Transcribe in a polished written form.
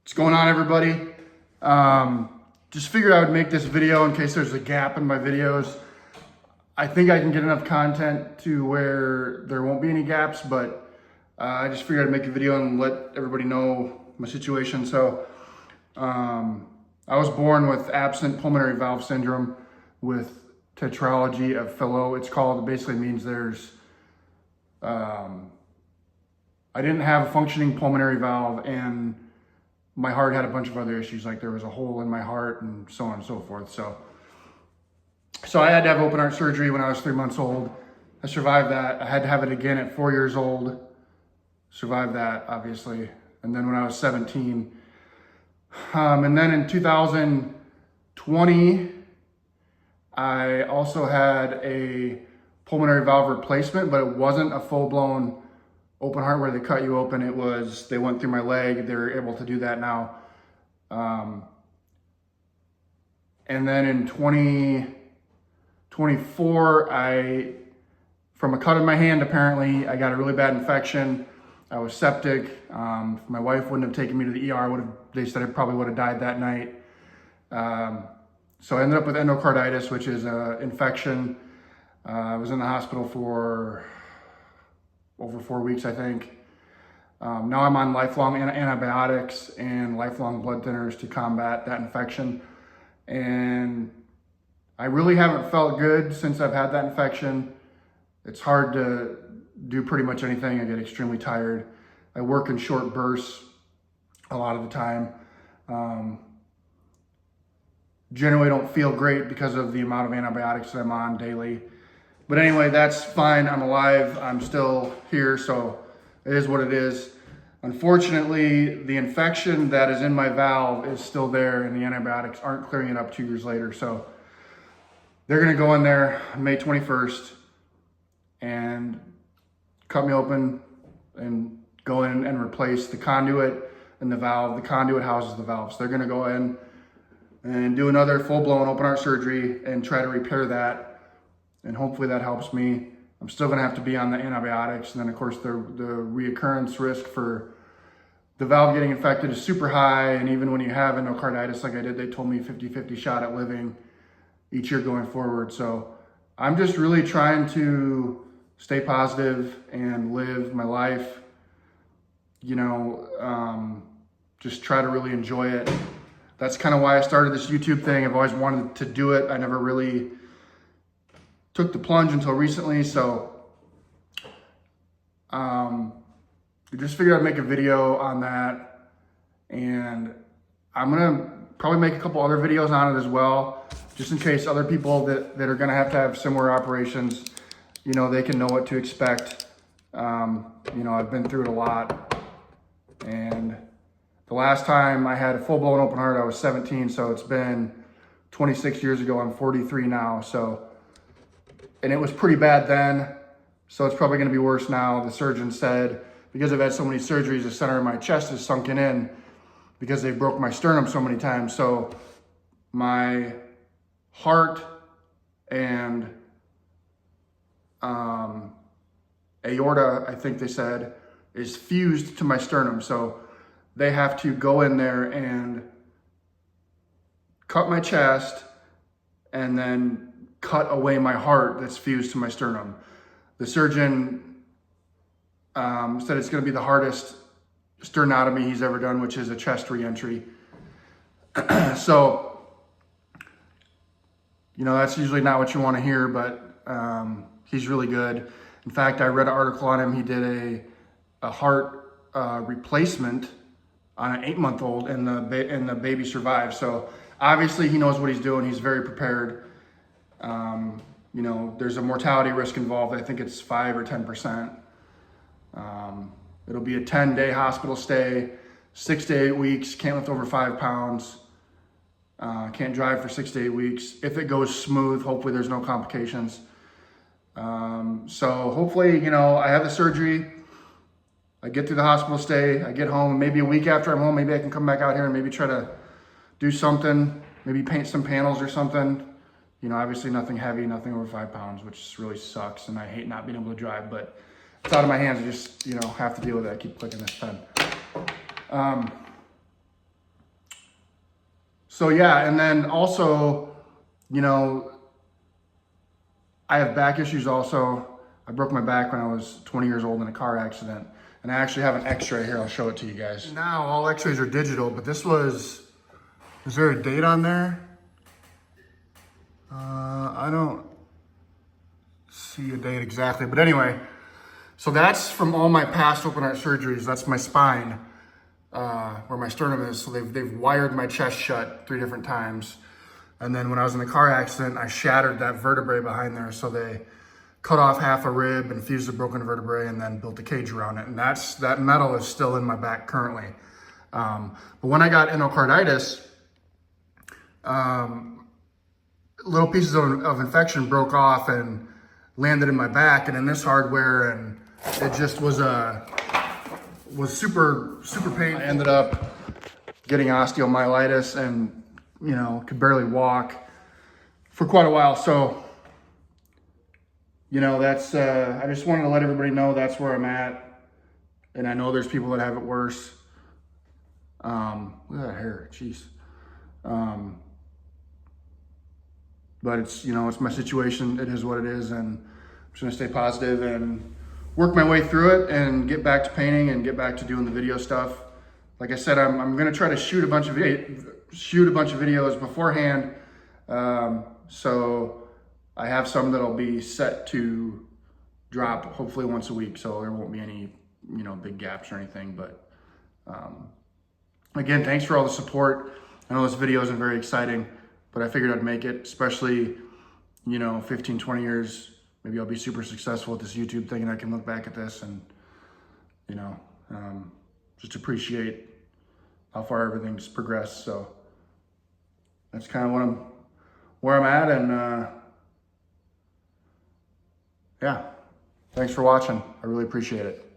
What's going on, everybody? Just figured I would make this video in case there's a gap in my videos. I think I can get enough content to where there won't be any gaps, but I just figured I'd make a video and let everybody know my situation. So I was born with absent pulmonary valve syndrome with tetralogy of Fallot. It's called. It basically means there's I didn't have a functioning pulmonary valve, and my heart had a bunch of other issues, like there was a hole in my heart and so on and so forth. So I had to have open heart surgery when I was 3 months old. I survived that. I had to have it again at 4 years old. Survived that, obviously. And then when I was 17. And then in 2020, I also had a pulmonary valve replacement, but it wasn't a full-blown open heart where they cut you open. It was, they went through my leg. They're able to do that now. And then in 2024, from a cut in my hand, apparently, I got a really bad infection. I was septic. If my wife wouldn't have taken me to the ER, they said I probably would have died that night. So I ended up with endocarditis, which is an infection. I was in the hospital for over 4 weeks, I think. Now I'm on lifelong antibiotics and lifelong blood thinners to combat that infection. And I really haven't felt good since I've had that infection. It's hard to do pretty much anything. I get extremely tired. I work in short bursts a lot of the time. Generally don't feel great because of the amount of antibiotics that I'm on daily. But anyway, that's fine. I'm alive. I'm still here, so it is what it is. Unfortunately, the infection that is in my valve is still there, and the antibiotics aren't clearing it up 2 years later. So they're going to go in there on May 21st and cut me open and go in and replace the conduit and the valve. The conduit houses the valve. So they're going to go in and do another full-blown open heart surgery and try to repair that. And hopefully that helps me. I'm still gonna have to be on the antibiotics. And then of course the reoccurrence risk for the valve getting infected is super high. And even when you have endocarditis like I did, they told me 50-50 shot at living each year going forward. So I'm just really trying to stay positive and live my life, you know, just try to really enjoy it. That's kind of why I started this YouTube thing. I've always wanted to do it. I never really took the plunge until recently, so I just figured I'd make a video on that, and I'm gonna probably make a couple other videos on it as well, just in case other people that are gonna have similar operations, you know, they can know what to expect. You know, I've been through it a lot, and the last time I had a full-blown open heart, I was 17, so it's been 26 years ago. I'm 43 now, so. And it was pretty bad then, so it's probably gonna be worse now. The surgeon said, because I've had so many surgeries, the center of my chest is sunken in because they broke my sternum so many times. So my heart and aorta, I think they said, is fused to my sternum. So they have to go in there and cut my chest and then cut away my heart that's fused to my sternum. The surgeon said it's going to be the hardest sternotomy he's ever done, which is a chest re-entry. So, you know, that's usually not what you want to hear, but he's really good. In fact, I read an article on him. He did a heart replacement on an 8-month-old, and the baby survived. So obviously he knows what he's doing. He's very prepared. You know, there's a mortality risk involved. I think it's 5 or 10%. It'll be a 10-day hospital stay, 6 to 8 weeks, can't lift over 5 pounds, can't drive for 6 to 8 weeks. If it goes smooth, hopefully there's no complications. So hopefully, you know, I have the surgery, I get through the hospital stay, I get home, maybe a week after I'm home, maybe I can come back out here and maybe try to do something, maybe paint some panels or something. You know, obviously nothing heavy, nothing over 5 pounds, which really sucks. And I hate not being able to drive, but it's out of my hands. I just, you know, have to deal with it. I keep clicking this pen. So yeah, and then also, you know, I have back issues also. I broke my back when I was 20 years old in a car accident. And I actually have an x-ray here. I'll show it to you guys. Now all x-rays are digital, but this was, is there a date on there? I don't see a date exactly, but anyway, so that's from all my past open heart surgeries. That's my spine, where my sternum is. So they've wired my chest shut 3 different times. And then when I was in the car accident, I shattered that vertebrae behind there. So they cut off half a rib and fused the broken vertebrae and then built a cage around it. And that metal is still in my back currently. But when I got endocarditis, little pieces of infection broke off and landed in my back and in this hardware, and it just was super painful. I ended up getting osteomyelitis and, you know, could barely walk for quite a while. So, you know, that's, I just wanted to let everybody know that's where I'm at. And I know there's people that have it worse. Look at that hair, jeez. But it's, you know, it's my situation. It is what it is. And I'm just gonna stay positive and work my way through it and get back to painting and get back to doing the video stuff. Like I said, I'm gonna try to shoot a bunch of videos beforehand. So I have some that'll be set to drop hopefully once a week. So there won't be any, you know, big gaps or anything. But again, thanks for all the support. I know this video isn't very exciting, but I figured I'd make it, especially, you know, 15, 20 years, maybe I'll be super successful with this YouTube thing and I can look back at this and, you know, just appreciate how far everything's progressed. So that's kind of where I'm at. And yeah, thanks for watching. I really appreciate it.